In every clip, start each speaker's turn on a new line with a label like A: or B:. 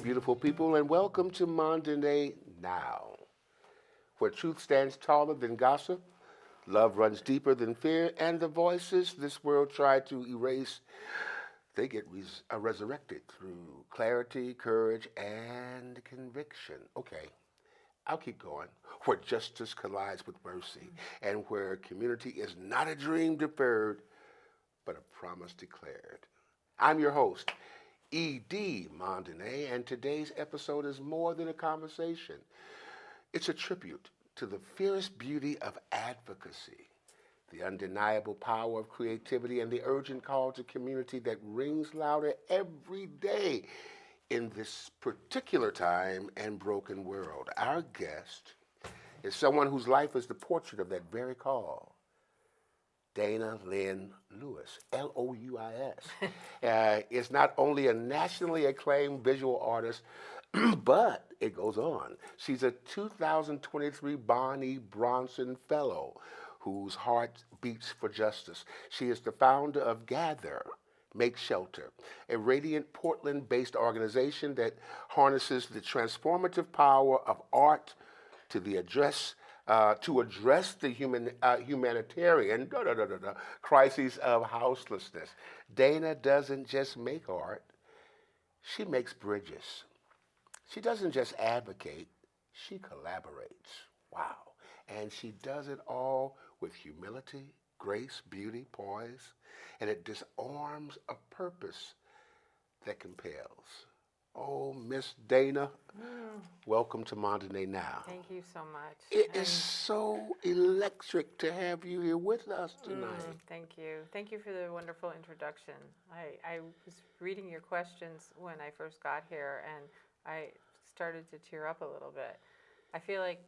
A: beautiful people, and welcome to Monday Now, where truth stands taller than gossip, love runs deeper than fear, and the voices this world tried to erase, they get resurrected through clarity, courage, and conviction. Okay, I'll keep going. Where justice collides with mercy, and where community is not a dream deferred, but a promise declared. I'm your host, E.D. Mondene, and today's episode is more than a conversation. It's a tribute to the fierce beauty of advocacy, the undeniable power of creativity, and the urgent call to community that rings louder every day in this particular time and broken world. Our guest is someone whose life is the portrait of that very call. Dana Lynn Lewis, Louis, is not only a nationally acclaimed visual artist, but it goes on. She's a 2023 Bonnie Bronson Fellow whose heart beats for justice. She is the founder of Gather, Make Shelter, a radiant Portland-based organization that harnesses the transformative power of art to the to address the humanitarian crises of houselessness. Dana doesn't just make art; she makes bridges. She doesn't just advocate; she collaborates. Wow! And she does it all with humility, grace, beauty, poise, and it disarms a purpose that compels. Oh, Miss Dana, welcome to Monday Now.
B: Thank you so much.
A: It is so electric to have you here with us tonight.
B: Thank you. Thank you for the wonderful introduction. I was reading your questions when I first got here, and I started to tear up a little bit. I feel like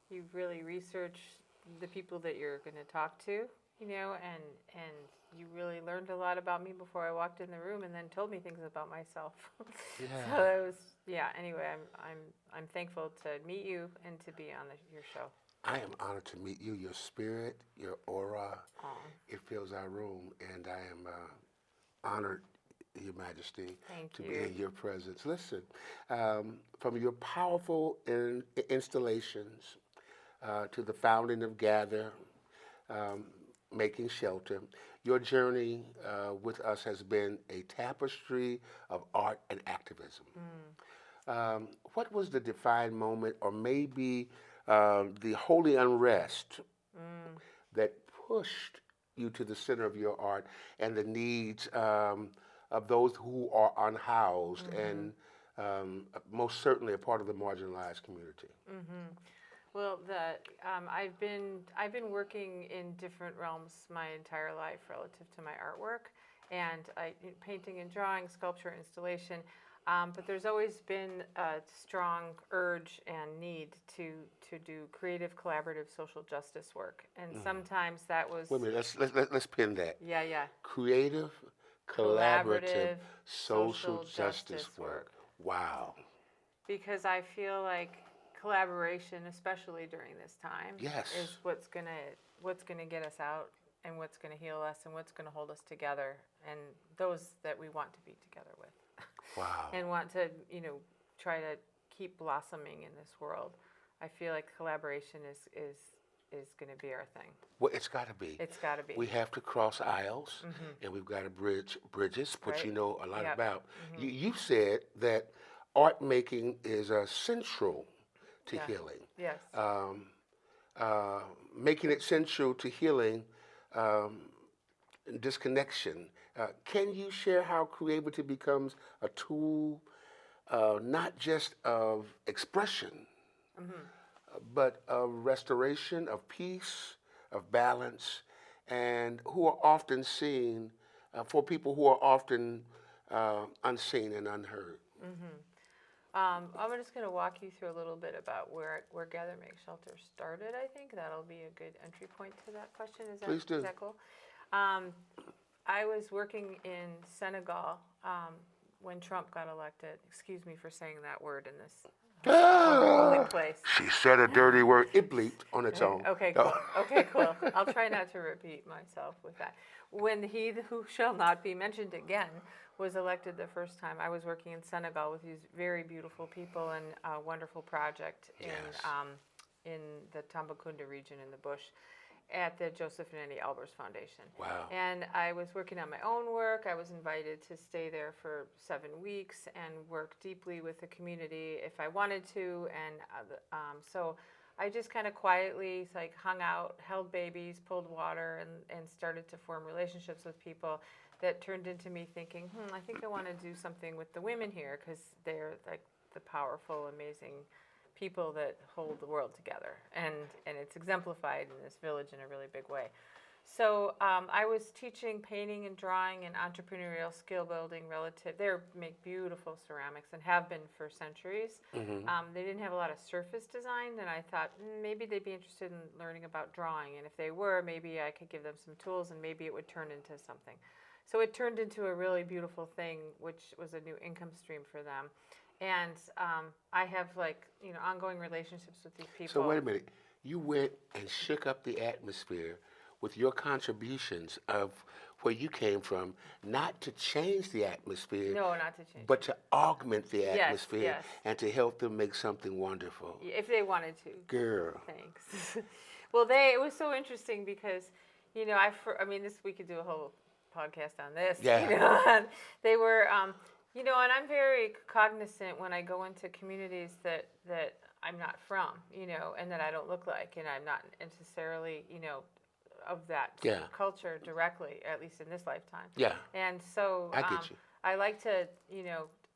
B: you've really researched the people that you're going to talk to, and you really learned a lot about me before I walked in the room, and then told me things about myself.
A: Yeah.
B: So it was, yeah. Anyway, I'm thankful to meet you and to be on your show.
A: I am honored to meet you. Your spirit, your aura,
B: Aw.
A: it fills our room, and I am honored, Your Majesty,
B: Thank
A: to
B: you.
A: be in your presence. Listen, from your powerful installations to the founding of Gather, Making Shelter, your journey with us has been a tapestry of art and activism. What was the defining moment, or maybe the holy unrest that pushed you to the center of your art and the needs of those who are unhoused and most certainly a part of the marginalized community?
B: Well, I've been working in different realms my entire life relative to my artwork, and painting and drawing, sculpture, installation. But there's always been a strong urge and need to do creative, collaborative, social justice work, and sometimes that was
A: Wait a minute, let's pin that.
B: yeah.
A: Creative, collaborative, social justice work. Wow.
B: Because I feel like collaboration, especially during this time,
A: Yes.
B: is what's gonna get us out, and what's gonna heal us, and what's gonna hold us together, and those that we want to be together with,
A: Wow.
B: and want to try to keep blossoming in this world. I feel like collaboration is gonna be our thing.
A: Well, it's got to be.
B: It's got to be.
A: We have to cross aisles, and we've got to bridge bridges, which
B: Right.
A: you know a lot
B: Yep.
A: about. You said that art making is central to
B: Yeah.
A: healing.
B: Yes.
A: Making it central to healing disconnection. Can you share how creativity becomes a tool, not just of expression, but of restoration, of peace, of balance, and who are often seen, for people who are often unseen and unheard?
B: I'm just going to walk you through a little bit about where Gather Make Shelter started. I think that'll be a good entry point to that question.
A: Please do.
B: Is that cool? I was working in Senegal when Trump got elected. Excuse me for saying that word in this Holy place.
A: She said a dirty word. It bleeped on its own.
B: Okay,
A: No.
B: cool. Okay, cool. I'll try not to repeat myself with that. When he who shall not be mentioned again was elected the first time, I was working in Senegal with these very beautiful people and a wonderful project
A: Yes.
B: in the Tambacounda region in the bush at the Joseph and Annie Albers Foundation.
A: Wow.
B: And I was working on my own work. I was invited to stay there for 7 weeks and work deeply with the community if I wanted to. And so I just kind of quietly like hung out, held babies, pulled water, and started to form relationships with people that turned into me thinking, I think I want to do something with the women here because they're like the powerful, amazing people that hold the world together, and it's exemplified in this village in a really big way. So I was teaching painting and drawing and entrepreneurial skill building relative. They make beautiful ceramics and have been for centuries. They didn't have a lot of surface design, and I thought maybe they'd be interested in learning about drawing, and if they were, maybe I could give them some tools and maybe it would turn into something. So it turned into a really beautiful thing, which was a new income stream for them. And I have ongoing relationships with these people.
A: So wait a minute. You went and shook up the atmosphere with your contributions of where you came from, not to change the atmosphere.
B: No, not to change.
A: But to augment the
B: Yes,
A: atmosphere
B: yes.
A: and to help them make something wonderful.
B: If they wanted to.
A: Girl.
B: Thanks. Well, it was so interesting because, we could do a whole podcast on this.
A: Yeah.
B: They were, and I'm very cognizant when I go into communities that I'm not from, and that I don't look like, and I'm not necessarily, of that culture directly, at least in this lifetime.
A: Yeah.
B: And so
A: I get you.
B: I like to,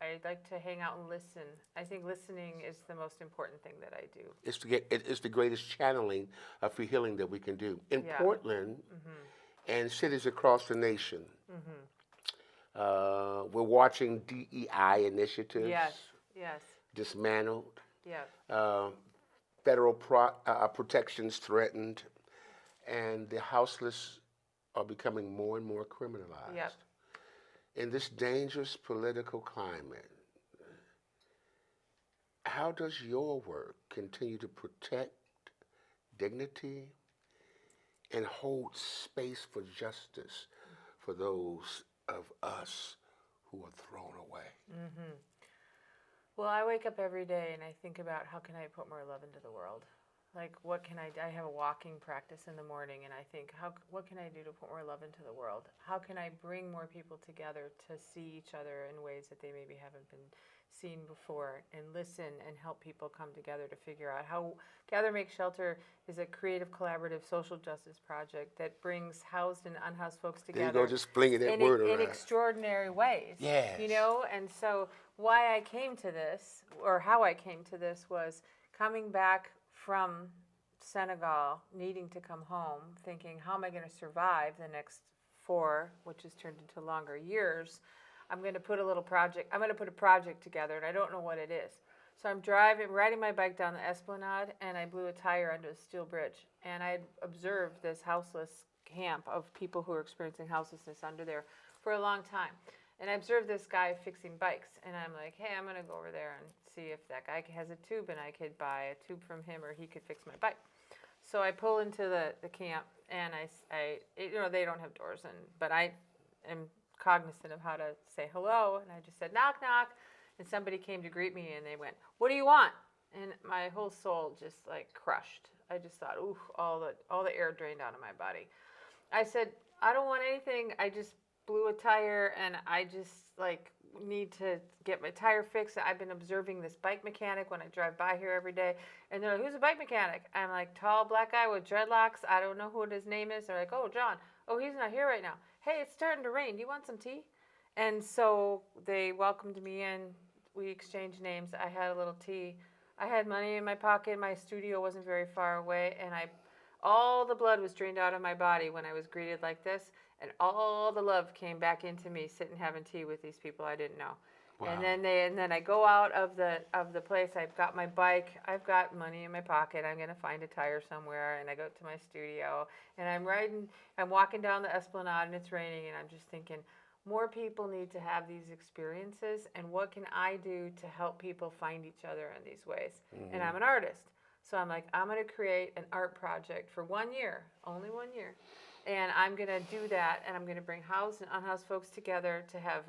B: I like to hang out and listen. I think listening is the most important thing that I do.
A: It's the greatest channeling for healing that we can do. In Portland and cities across the nation, we're watching DEI initiatives
B: Yes.
A: dismantled,
B: Yeah.
A: federal protections threatened, and the houseless are becoming more and more criminalized.
B: Yep.
A: In this dangerous political climate, how does your work continue to protect dignity and hold space for justice for those of us who are thrown away?
B: Well, I wake up every day and I think about how can I put more love into the world? Like, what can I have a walking practice in the morning, and I think, what can I do to put more love into the world? How can I bring more people together to see each other in ways that they maybe haven't been seen before, and listen and help people come together to figure out how Gather Make Shelter is a creative, collaborative social justice project that brings housed and unhoused folks together.
A: There you go, just flinging that word around.
B: In extraordinary ways.
A: Yes.
B: And so why I came to this, or how I came to this, was coming back from Senegal, needing to come home, thinking, how am I going to survive the next 4, which has turned into longer years? I'm going to put a project together, and I don't know what it is. So I'm riding my bike down the Esplanade, and I blew a tire under a steel bridge. And I observed this houseless camp of people who are experiencing houselessness under there for a long time. And I observed this guy fixing bikes, and I'm like, hey, I'm going to go over there and see if that guy has a tube, and I could buy a tube from him, or he could fix my bike. So I pull into the camp, and they don't have doors, but I am cognizant of how to say hello, and I just said, knock, knock, and somebody came to greet me, and they went, what do you want? And my whole soul just like crushed. I just thought, ooh, all the air drained out of my body. I said, I don't want anything. I just blew a tire, and I just need to get my tire fixed. I've been observing this bike mechanic when I drive by here every day, and they're like, who's a bike mechanic? I'm like, tall black guy with dreadlocks. I don't know who his name is. They're like, oh, John. Oh, he's not here right now. Hey, it's starting to rain. Do you want some tea? And so they welcomed me in. We exchanged names. I had a little tea. I had money in my pocket. My studio wasn't very far away, and all the blood was drained out of my body when I was greeted like this, and all the love came back into me sitting having tea with these people I didn't know. Wow. And then I go out of the place. I've got my bike. I've got money in my pocket. I'm going to find a tire somewhere, and I go to my studio, and I'm walking down the Esplanade, and it's raining, and I'm just thinking, more people need to have these experiences, and what can I do to help people find each other in these ways? And I'm an artist. So I'm like, I'm going to create an art project for 1 year, only 1 year. And I'm going to do that, and I'm going to bring housed and unhoused folks together to have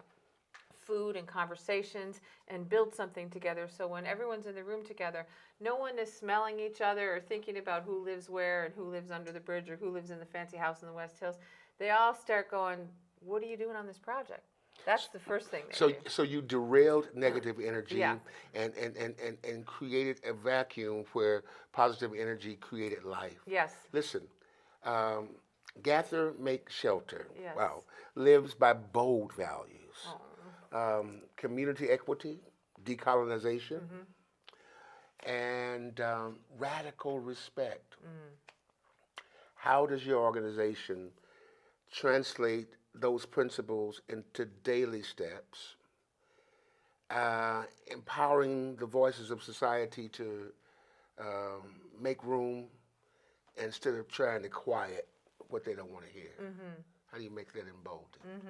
B: food and conversations and build something together. So when everyone's in the room together, no one is smelling each other or thinking about who lives where and who lives under the bridge or who lives in the fancy house in the West Hills. They all start going, what are you doing on this project? That's the first thing they do.
A: So you derailed negative energy
B: Yeah.
A: and created a vacuum where positive energy created life.
B: Yes.
A: Listen, gather, make shelter.
B: Yes.
A: Wow. Lives by bold values.
B: Oh.
A: Community equity, decolonization, and radical respect. How does your organization translate those principles into daily steps, empowering the voices of society to make room instead of trying to quiet what they don't want to hear? How do you make that emboldened?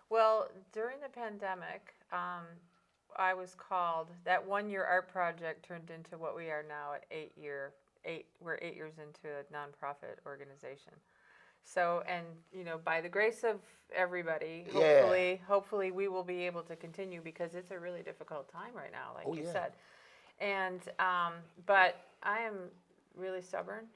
B: Well, during the pandemic, I was called. That 1 year art project turned into what we are now at we're 8 years into a nonprofit organization. So, and by the grace of everybody, hopefully we will be able to continue, because it's a really difficult time right now, like you said. And but I am really stubborn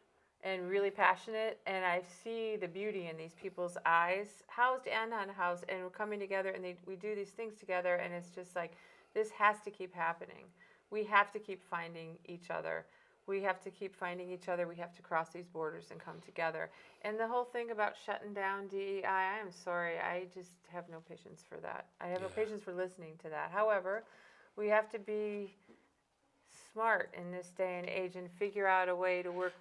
B: and really passionate, and I see the beauty in these people's eyes, housed and unhoused, and we're coming together, and we do these things together, and it's just like, this has to keep happening. We have to keep finding each other. We have to keep finding each other. We have to cross these borders and come together. And the whole thing about shutting down DEI, I am sorry, I just have no patience for that. I have no patience for listening to that. However, we have to be smart in this day and age and figure out a way to work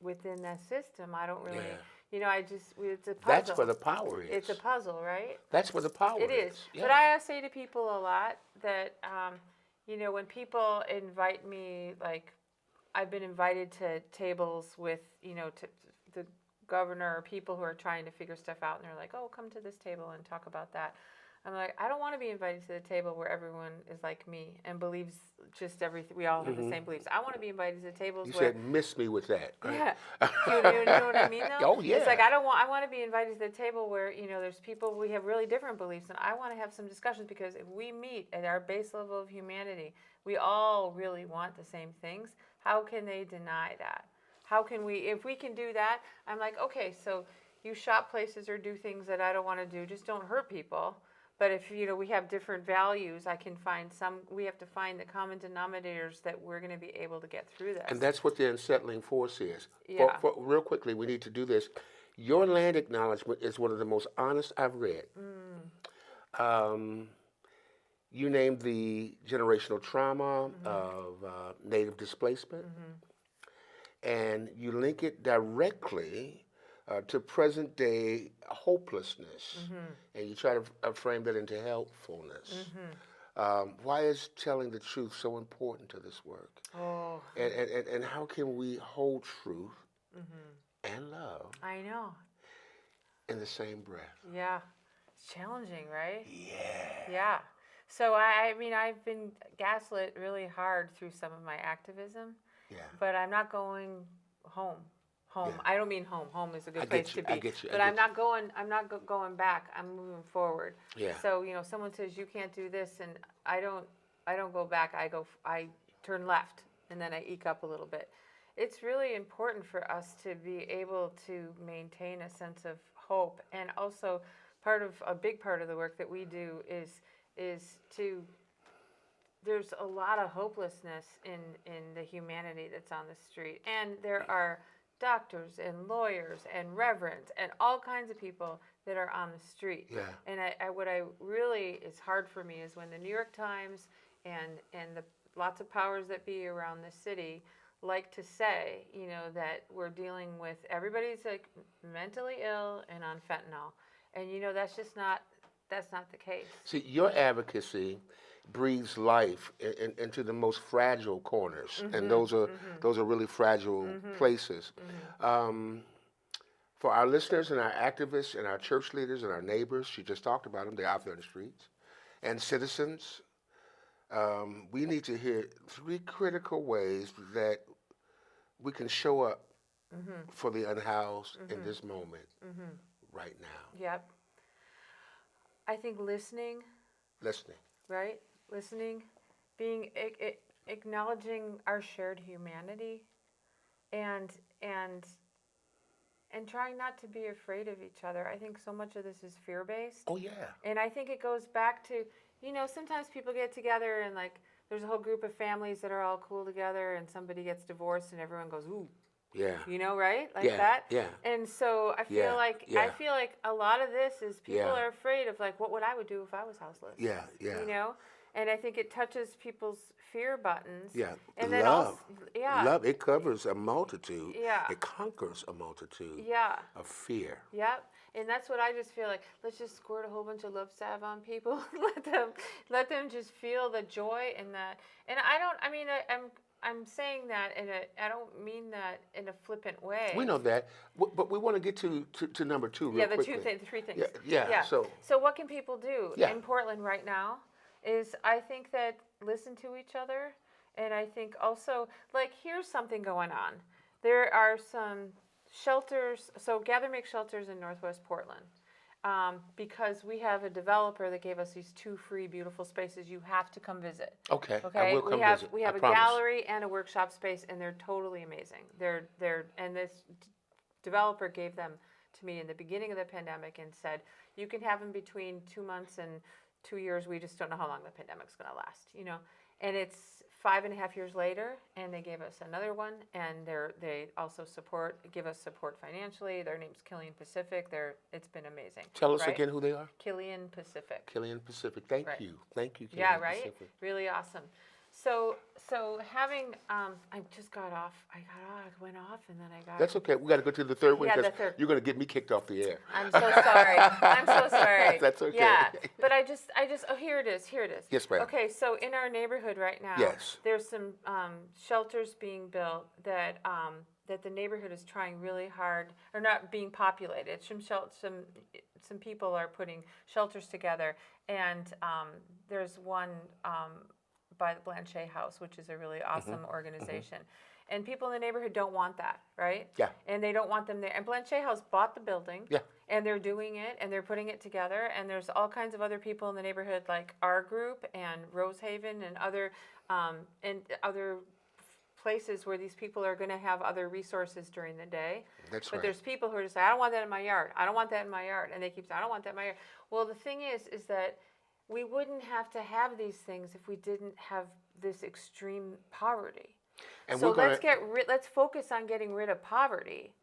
B: within that system. I don't really, it's a puzzle.
A: That's where the power is.
B: It's a puzzle, right?
A: That's where the power is.
B: It is. Yeah. But I say to people a lot that, when people invite me, like, I've been invited to tables with, the governor or people who are trying to figure stuff out, and they're like, oh, come to this table and talk about that. I'm like, I don't want to be invited to the table where everyone is like me and believes just everything. We all have the same beliefs. I want to be invited to tables
A: You
B: where...
A: said, miss me with that. Right?
B: Yeah. You know what I mean, though?
A: Oh, yeah.
B: It's like, I want to be invited to the table where, there's people, we have really different beliefs, and I want to have some discussions, because if we meet at our base level of humanity, we all really want the same things. How can they deny that? How can we, if we can do that, I'm like, okay, so you shop places or do things that I don't want to do, just don't hurt people. But if, we have different values, we have to find the common denominators that we're going to be able to get through this.
A: And that's what the unsettling force is.
B: Yeah.
A: Real quickly, we need to do this. Your land acknowledgement is one of the most honest I've read. You named the generational trauma of Native displacement, and you link it directly to present day hopelessness, and you try to frame that into helpfulness. Why is telling the truth so important to this work?
B: Oh.
A: And how can we hold truth and love
B: I know.
A: in the same breath?
B: Yeah. It's challenging, right?
A: Yeah.
B: Yeah. So, I've been gaslit really hard through some of my activism, but I'm not going home. Yeah. I don't mean home. Home is a good place to be.
A: I get you.
B: But I'm not going back. I'm moving forward.
A: Yeah.
B: So, someone says you can't do this, and I don't go back. I turn left, and then I eke up a little bit. It's really important for us to be able to maintain a sense of hope, and also a big part of the work that we do is to, there's a lot of hopelessness in the humanity that's on the street, and there are doctors and lawyers and reverends and all kinds of people that are on the street.
A: Yeah.
B: And what I really is hard for me is when the New York Times and the lots of powers that be around the city like to say, that we're dealing with, everybody's like mentally ill and on fentanyl, and that's not the case.
A: See, your advocacy breathes life into the most fragile corners, and those are really fragile places. For our listeners and our activists and our church leaders and our neighbors, she just talked about them, they're out there in the streets, and citizens, we need to hear 3 critical ways that we can show up for the unhoused in this moment right now.
B: Yep. I think listening,
A: Listening.
B: right? Listening, being acknowledging our shared humanity, and trying not to be afraid of each other. I think so much of this is fear-based.
A: Oh, yeah.
B: And I think it goes back to, sometimes people get together and like there's a whole group of families that are all cool together and somebody gets divorced and everyone goes, ooh.
A: Yeah.
B: Right? Like
A: Yeah,
B: that?
A: yeah.
B: And so I feel
A: Yeah.
B: I feel like a lot of this is people
A: Yeah.
B: are afraid of like what would I would do if I was houseless?
A: Yeah, yeah.
B: And I think it touches people's fear buttons.
A: Yeah.
B: And then
A: Love.
B: also, yeah.
A: Love, it covers a multitude.
B: Yeah.
A: It conquers a multitude
B: Yeah.
A: of fear.
B: Yep. And that's what I just feel like. Let's just squirt a whole bunch of love salve on people. let them just feel the joy in that. And I'm saying that I don't mean that in a flippant way.
A: We know that, but we want to get to number 2 real
B: Yeah, the
A: quickly.
B: the 3 things.
A: Yeah.
B: So what can people do
A: Yeah.
B: in Portland right now is I think that listen to each other, and I think also like here's something going on. There are some shelters. So Gather Make Shelters in Northwest Portland. Because we have a developer that gave us these 2 free, beautiful spaces. You have to come visit.
A: Okay.
B: Okay.
A: I will come visit.
B: We have
A: I
B: a
A: promise.
B: gallery and a workshop space, and they're totally amazing. And this developer gave them to me in the beginning of the pandemic and said, you can have them between 2 months and 2 years. We just don't know how long the pandemic's going to last. And it's 5.5 years later, and they gave us another one, and they also give us support financially. Their name's Killian Pacific. It's been amazing.
A: Tell us
B: right?
A: again who they are.
B: Killian Pacific.
A: Killian Pacific. Thank
B: Right.
A: you. Thank you, Killian
B: Yeah, right?
A: Pacific.
B: Really awesome. So having, I just got off. I went off, and then I got.
A: That's okay. We got to go to the 3rd one
B: Yeah, the
A: because
B: third.
A: you're going to get me kicked off the air.
B: I'm so sorry. I'm so sorry.
A: That's okay.
B: Yeah, but I just, oh, here it is.
A: Yes, ma'am.
B: Okay, so in our neighborhood right now,
A: Yes.
B: there's some shelters being built that the neighborhood is trying really hard, or not being populated. Some people are putting shelters together, and there's one by the Blanchet House, which is a really awesome organization. And people in the neighborhood don't want that, right?
A: Yeah.
B: And they don't want them there. And Blanchet House bought the building.
A: Yeah.
B: And they're doing it, and they're putting it together. And there's all kinds of other people in the neighborhood, like our group and Rosehaven and other places where these people are going to have other resources during the day.
A: That's
B: But
A: right.
B: there's people who are just like, I don't want that in my yard. I don't want that in my yard. And they keep saying, I don't want that in my yard. Well, the thing is that we wouldn't have to have these things if we didn't have this extreme poverty.
A: And
B: So
A: we're gonna,
B: let's focus on getting rid of poverty,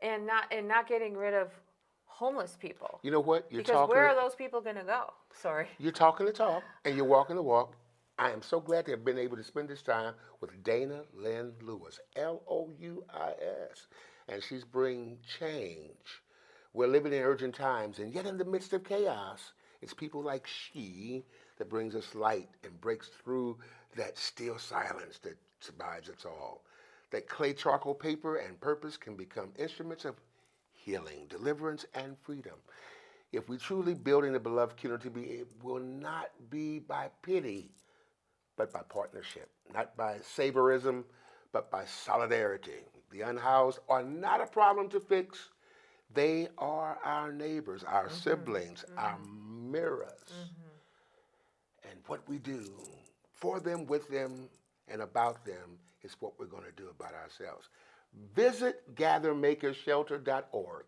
B: and not getting rid of homeless people.
A: you know what?
B: Because where are those people going to go? Sorry.
A: You're talking the talk and you're walking the walk. I am so glad to have been able to spend this time with Dana Lynn Lewis, Louis, and she's bringing change. We're living in urgent times, and yet in the midst of chaos, it's people like she that brings us light and breaks through that still silence that survives us all. That clay, charcoal, paper, and purpose can become instruments of healing, deliverance, and freedom. If we truly building a beloved community, it will not be by pity, but by partnership, not by saviorism, but by solidarity. The unhoused are not a problem to fix. They are our neighbors, our siblings, our mirrors. And what we do for them, with them, and about them is what we're going to do about ourselves. Visit gathermakershelter.org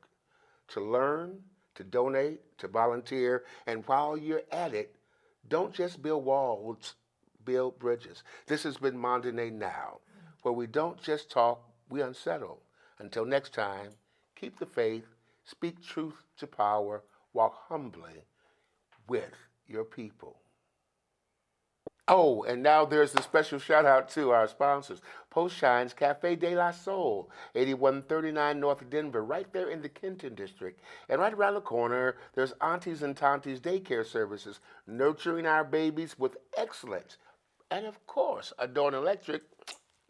A: to learn, to donate, to volunteer, and while you're at it, don't just build walls, build bridges. This has been Monday Now, where we don't just talk, we unsettle. Until next time, keep the faith, speak truth to power, walk humbly with your people. Oh, and now there's a special shout out to our sponsors. Post Shines Cafe de la Soul, 8139 North Denver, right there in the Kenton district. And right around the corner, there's Aunties and Tonties Daycare Services, nurturing our babies with excellence. And of course, Adorn Electric,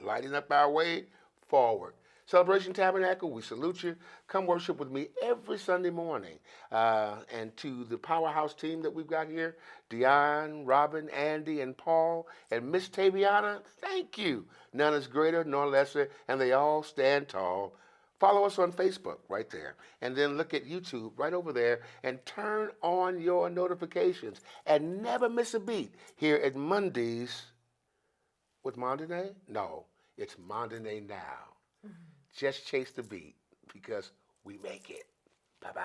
A: lighting up our way forward. Celebration Tabernacle, we salute you. Come worship with me every Sunday morning. And to the powerhouse team that we've got here, Dion, Robin, Andy, and Paul, and Miss Taviana, thank you. None is greater nor lesser, and they all stand tall. Follow us on Facebook right there. And then look at YouTube right over there and turn on your notifications. And never miss a beat here at Mondays with Monday? No, it's Monday Now. Mm-hmm. Just chase the beat because we make it. Bye-bye.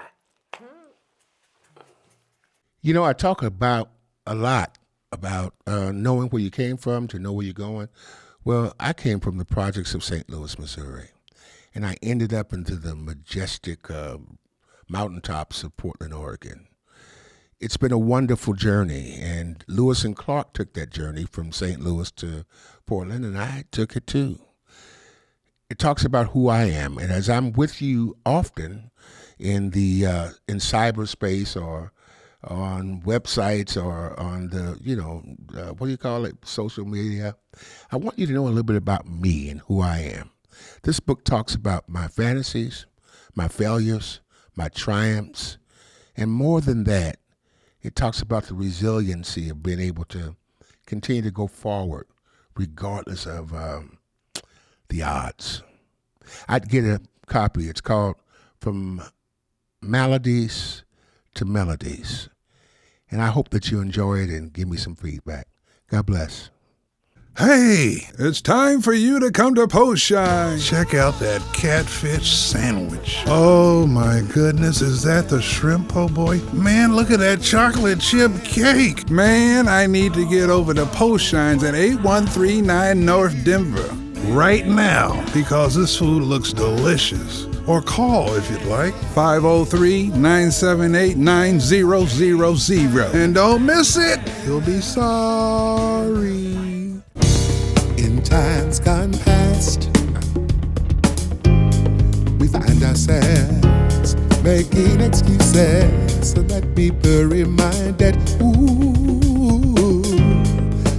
A: You know, I talk about a lot about knowing where you came from to know where you're going. Well, I came from the projects of St. Louis, Missouri, and I ended up into the majestic mountaintops of Portland, Oregon. It's been a wonderful journey, and Lewis and Clark took that journey from St. Louis to Portland, and I took it too. It talks about who I am, and as I'm with you often in the in cyberspace or on websites or on the, what do you call it, social media, I want you to know a little bit about me and who I am. This book talks about my fantasies, my failures, my triumphs, and more than that, it talks about the resiliency of being able to continue to go forward regardless of the odds. I'd get a copy. It's called From Maladies to Melodies. And I hope that you enjoy it and give me some feedback. God bless.
C: Hey, it's time for you to come to Post Shine. Check out that catfish sandwich. Oh my goodness, is that the shrimp po' boy? Man, look at that chocolate chip cake. Man, I need to get over to Post Shines at 8139 North Denver right now because this food looks delicious. Or call if you'd like, 503-978-9000. And don't miss it, you'll be sorry.
D: In times gone past, we find ourselves making excuses so that people reminded, ooh,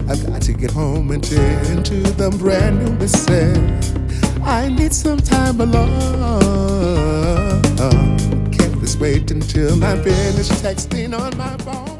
D: I've got to get home and tend to the brand new business. I need some time alone. Can't just wait until I'm finished texting on my phone.